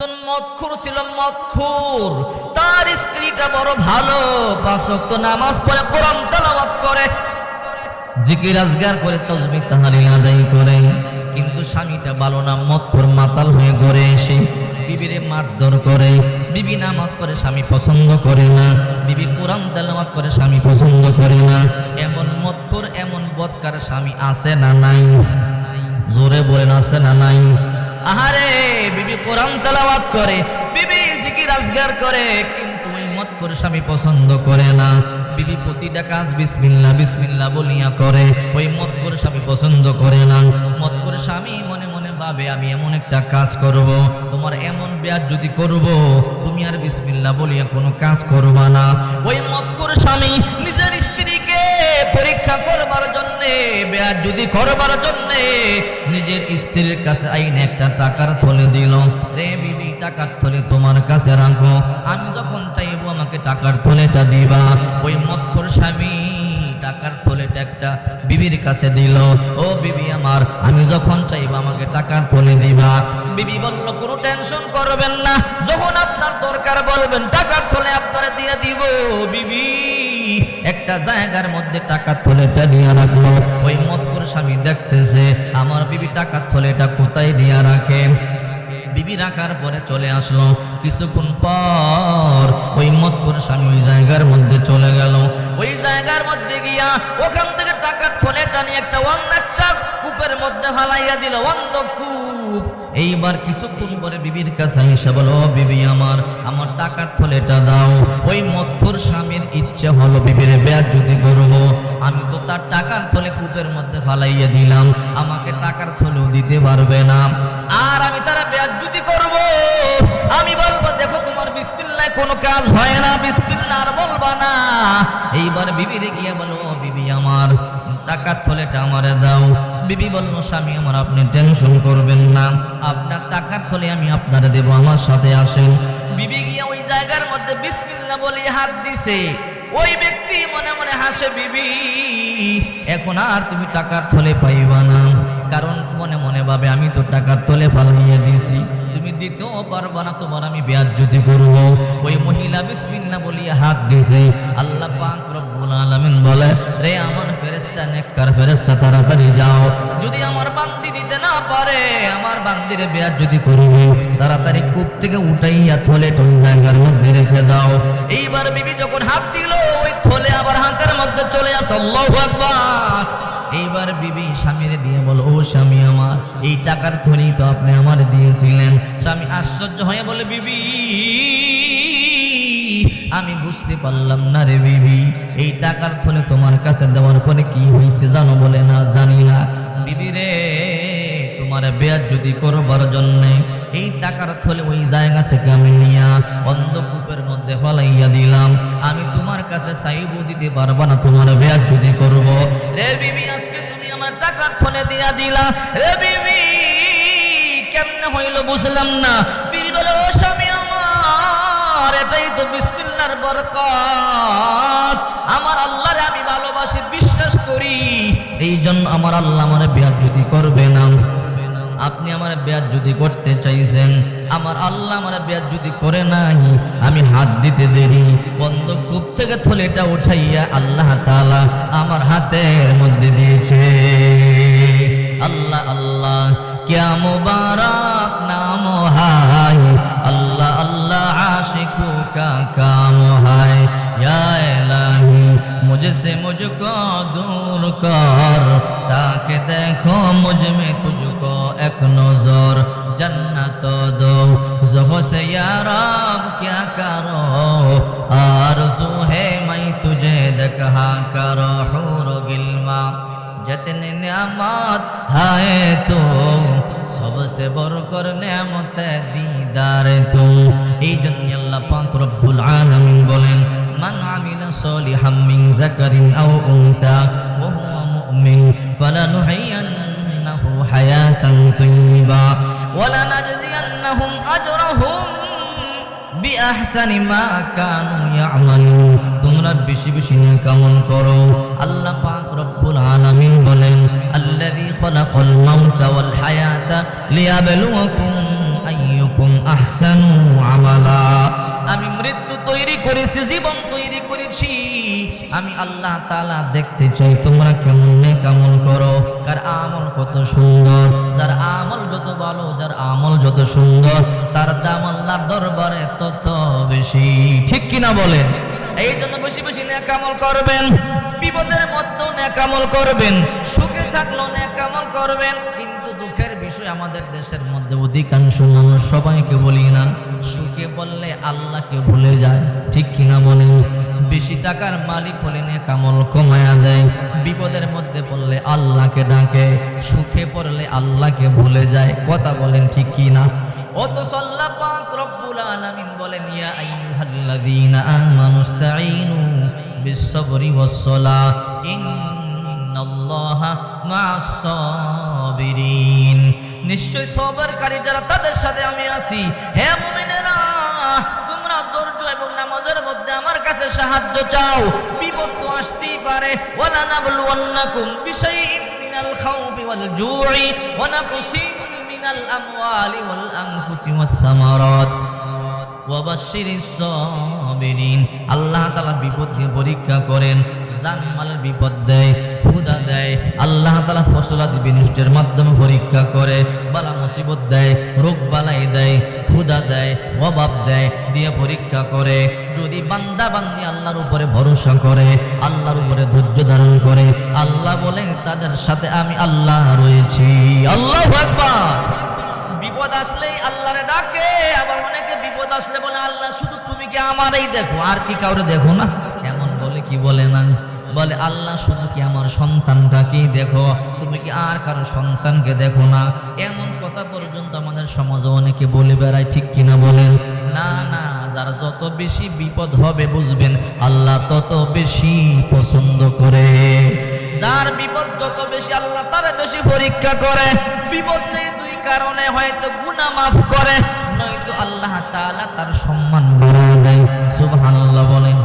মদখুর ছিল, মদখুর। তার স্ত্রীটা বড় ভালো, 5 ওয়াক্ত নামাজ পড়ে, কোরআন তেলাওয়াত করে, জিকির আজগার করে, তাসবিহ তাহলিল আদায় করে। কিন্তু স্বামীটা ভালো না, মদখুর, মাতাল হয়ে ঘরে এসে বিবিরে মারধর করে। বিবি নামাজ পড়ে, স্বামী পছন্দ করে না। বিবি কোরআন তেলাওয়াত করে, স্বামী পছন্দ করে না। এমন মদখুর, এমন বদকার স্বামী আছে না নাই? জোরে বলেন, আছে না নাই? আহারে, বিবি কোরআন তেলাওয়াত করে, বিবি জিকির আজগার করে, কিন্তু ওই মদখোর স্বামী পছন্দ করে না। বিবি প্রতিটা কাজ বিসমিল্লাহ বিসমিল্লাহ বলিয়া করে, ওই মদখোর স্বামী পছন্দ করে না। মদখোর স্বামী মনে মনে ভাবে, আমি এমন একটা কাজ করব, তোমার এমন বেয়াজ্জতি করব, তুমি আর বিসমিল্লাহ বলিয়া কোনো কাজ করবা না। ওই মদখোর স্বামী নিজের স্ত্রীকে পরীক্ষা করবার জন্যে, বেয়াজ্জতি করবার জন্যে নিজের স্ত্রীর কাছে আইনে একটা টাকার থলে দিল। রে বিবি, টাকার থলে তোমার কাছে রাখো, আমি যখন চাইবো আমাকে টাকার থলেটা দিবা। ওই মদখোর স্বামী টাকার থলেটা একটা বিবির কাছে দিল। ও বিবি আমার, আমি যখন চাইবো আমাকে টাকার থলে দিবা। বিবি বলল, কোনো টেনশন করবেন না, যখন আপনার দরকার বলবেন টাকার থলে আপনারা দিয়ে দিব। বিবি একটা জায়গার মধ্যে টাকার থলেটা নিয়ে রাখলো। ওই মদখোর স্বামী দেখতেছে আমার বিবি টাকার থলেটা কোথায় নিয়ে রাখে। বিবি রাখার পরে চলে আসলো। কিছুক্ষণ পর ওই মদখোর স্বামী ওই জায়গার মধ্যে চলে গেল। ওই জায়গার মধ্যে গিয়া ওখান থেকে টাকার থলেটা নিয়ে একটা কূপের মধ্যে ফালাইয়া দিল, অন্ধকূপ। এইবার কিছুক্ষণ পরে বিবির কাছে এসে বলো, বিবি আমার টাকার থলেটা দাও। ওই মদখোর স্বামীর ইচ্ছে হলো বিবির বেয়াজ্জতি করব। আমি তো তার টাকার থলে কূপের মধ্যে ফালাইয়া দিলাম, আমাকে টাকার থলেও দিতে পারবে না, আর আমি তারা বেয়াজ্জতি করব। আমি বলবো, দেখো তোমার বিসমিল্লাহ কোনো কাজ হয় না, বিসমিল্লাহ আর বলবা না। এইবার বিবিরে গিয়ে বলো, বিবি আমার টাকার থলেটা আমারে দাও। বিবি বলল, স্বামী আমার আপনি টেনশন করবেন না, আপনার টাকার থলে আমি আপনারে দেব, আমার সাথে আসেন। বিবি গিয়া ওই জায়গার মধ্যে বিসমিল্লাহ বলে হাত দিছে। ওই ব্যক্তি মনে মনে হাসে, বিবি এখন আর তুমি টাকার থলে পাইবা না, কারণ মনে মনে ভাবে আমি তো টাকার থলে ফালাইয়া দিছি, তুমি দিতেও পারবা না, তোমার আমি বেয়াজ্জতি করব। ওই মহিলা বিসমিল্লাহ বলিয়া হাত দিছে। আল্লাহ পাক রব্বুল আলামিন বলে, রে আমার ফেরেশতা, নেককার ফেরেশতা, তাড়াতাড়ি যাও, যদি আমার বান্দি দিতে না পারে, আমার বান্দিরে বেয়াজ্জতি করবে, তাড়াতাড়ি কূপ থেকে উঠাইয়া থলেটা ওই জায়গার মধ্যে রেখে দাও। এইবার বিবি যখন হাত দিল, ওই থলে আবার হাতের মধ্যে চলে আসে। আল্লাহু আকবার। এইবার বিবি স্বামীরে দিয়ে বলো, ও স্বামী আমার, এই টাকার থলেই তো আপনি আমার দিয়েছিলেন। স্বামী আশ্চর্য হয়ে বলে, বিবি আমি বুঝতে পারলাম না রে বিবি, এই টাকার থলে তোমার কাছে দেওয়ার পরে কি হয়েছে জানো? বলে, না জানি না। বিবি রে, তোমার বেয়াজ্জতি করবার জন্য এই টাকার থলে ওই জায়গা থেকে আমি নিয়া অন্ধকূপের মধ্যে ফলাইয়া দিলাম, আমি তোমার কাছে চাইবো দিতে পারবা না, তোমার বেয়াজ্জতি করব। রে বিবি, আজকে তুমি আমার টাকার থলে দিয়া দিলা, রে বিবি কেমনে হইল বুঝলাম না। বিবি বলে, ও স্বামী আমার, এটাই তো বিসমিল্লাহর বরকত। আমার আল্লাহরে আমি ভালোবাসি, বিশ্বাস করি, এই জন্য আমার আল্লাহ আমার বেয়াজ্জতি করবে না। আপনি আমার বেয়াজ্জতি করতে চাইছেন, আমার আল্লাহ আমার বেয়াজ্জতি করে নাই। আমি হাত দিতে দেরি, অন্ধকূপ থেকে থলেটা উঠাইয়া আল্লাহ তাআলা আমার হাতের মধ্যে দিয়েছে। আল্লাহ আল্লাহ, क्या मुबारक नाम है, अल्लाह अल्लाह आशिकों का काम है। या इलाही मुझसे मुझको दूर कर, ताकि देखो मुझ में तुझको एक नजर, जन्नत दो ज़ोह से या रब क्या करो, आरज़ू है मैं तुझे देखा करो, हूर गिल्मा जितने नियामत है तो सबसे बढ़कर नियामत दीदार तुम। এই জন্য আল্লাহ পাক রব্বুল আলামিন বলেন, মান আমিলা সলিহাম মিন যাকারিন আও উনসা ওয়া হুয়া মুমিন ফালানুহয়িন্নাহু হায়াতান তাইয়্যিবা ওয়া লানাজজিয়ান্নাহুম আজরাহুম বিআহসানি মা কানু ইয়ামালুন। তোমরা বেশি বেশি নেক আমল করো। আল্লাহ পাক রব্বুল আলামিন বলেন, আল্লাযী খালাকাল মাউতা ওয়াল হায়াতা লিয়াবলুয়াকুম আইয়ুকুম আইয়ুকুম আহসানু আমালা। আমি মৃত্যু তৈরি করেছি, জীবন তৈরি করেছি, আমি আল্লাহ তাআলা দেখতে চাই তোমরা কেমন নেক আমল করো, কার আমল কত সুন্দর। যার আমল যত ভালো, যার আমল যত সুন্দর, তার দাম আল্লাহর দরবারে তত বেশি। ঠিক কিনা বলেন? এই জন্য বেশি বেশি নেক আমল করবেন, বিপদের মধ্যেও নেক আমল করবেন, সুখে থাকলেও নেক আমল করবেন। কিন্তু দুঃখের বিষয় আমাদের দেশের মধ্যে অধিকাংশ মানুষ, সবাইকে বলি না, সুখে বললে আল্লাহকে ভুলে যায়। ঠিক কিনা বলেন? বেশি টাকার মালিক হলে নেক আমল কমায়া দেয়, বিপদের মধ্যে পড়লে আল্লাহকে ডাকে, সুখে পড়লে আল্লাহকে ভুলে যায়। কথা বলেন ঠিক কিনা? অথচ আল্লাহ পাক রব্বুল আলামিন বলেন, ইয়া আইয়ুহাল্লাযীনা আমানুস্তাঈনু বিস-সাবরি ওয়াস-সালাহ ইন্নাল্লাহা মা'আস-সাবিরিন। নিশ্চয় সবরকারী যারা, তাদের সাথে আমি আছি। হে মুমিনেরা, তোমরা ধৈর্য এবং নামাজের মধ্যে আমার কাছে সাহায্য চাও। বিপদ তো আসতেই পারে। ওয়ালা নাবলুওয়ান্নাকুম বিশাইইন মিনাল খাউফি ওয়াল জু'i ওয়া নাকসিম মিনাল আমওয়ালি ওয়াল আনফুসি ওয়াস সামারাত ওয়াবাশশিরিস সাবিরিন। আল্লাহ তাআলা বিপদ দিয়ে পরীক্ষা করেন, জানমালের বিপদ দেয়, ক্ষুধা দেয়। আল্লাহ তাআলা ফসলাদি বিনষ্টের মাধ্যমে পরীক্ষা করে, বালা মুসিবত দেয়, রোগ বালাই দেয়, ক্ষুধা দেয়, অভাব দেয়, দিয়ে পরীক্ষা করে। যদি বান্দা বান্দি আল্লাহর উপরে ভরসা করে, আল্লাহর উপরে ধৈর্য ধারণ করে, আল্লাহ বলে তাদের সাথে আমি আল্লাহ রয়েছি। আল্লাহু আকবার। বিপদ আসলেই আল্লাহরে ডাকে। আবার অনেকে বিপদ আসলে বলে, আল্লাহ শুধু তুমি কি আমারই দেখো, আর কি কাউরে দেখো না? এমন বলে কি বলে না? বলে, আল্লাহ শুধু কি আমার সন্তানটাকেই দেখো, তুমি কি আর কারো সন্তানকে দেখো না? এমন কথা পর্যন্ত আমাদের সমাজে অনেকে বলে বেড়ায়। ঠিক কিনা বলেন? না না, যার যত বেশি বিপদ হবে বুঝবেন আল্লাহ তত বেশি পছন্দ করে। যার বিপদ যত বেশি, আল্লাহ তার বেশি পরীক্ষা করে। বিপদ নেই দুই কারণে, হয়তো গুনাহ মাফ করে, নয়তো আল্লাহ তাআলা তার সম্মান বাড়ায় দেয়। সুবহানাল্লাহ বলেন।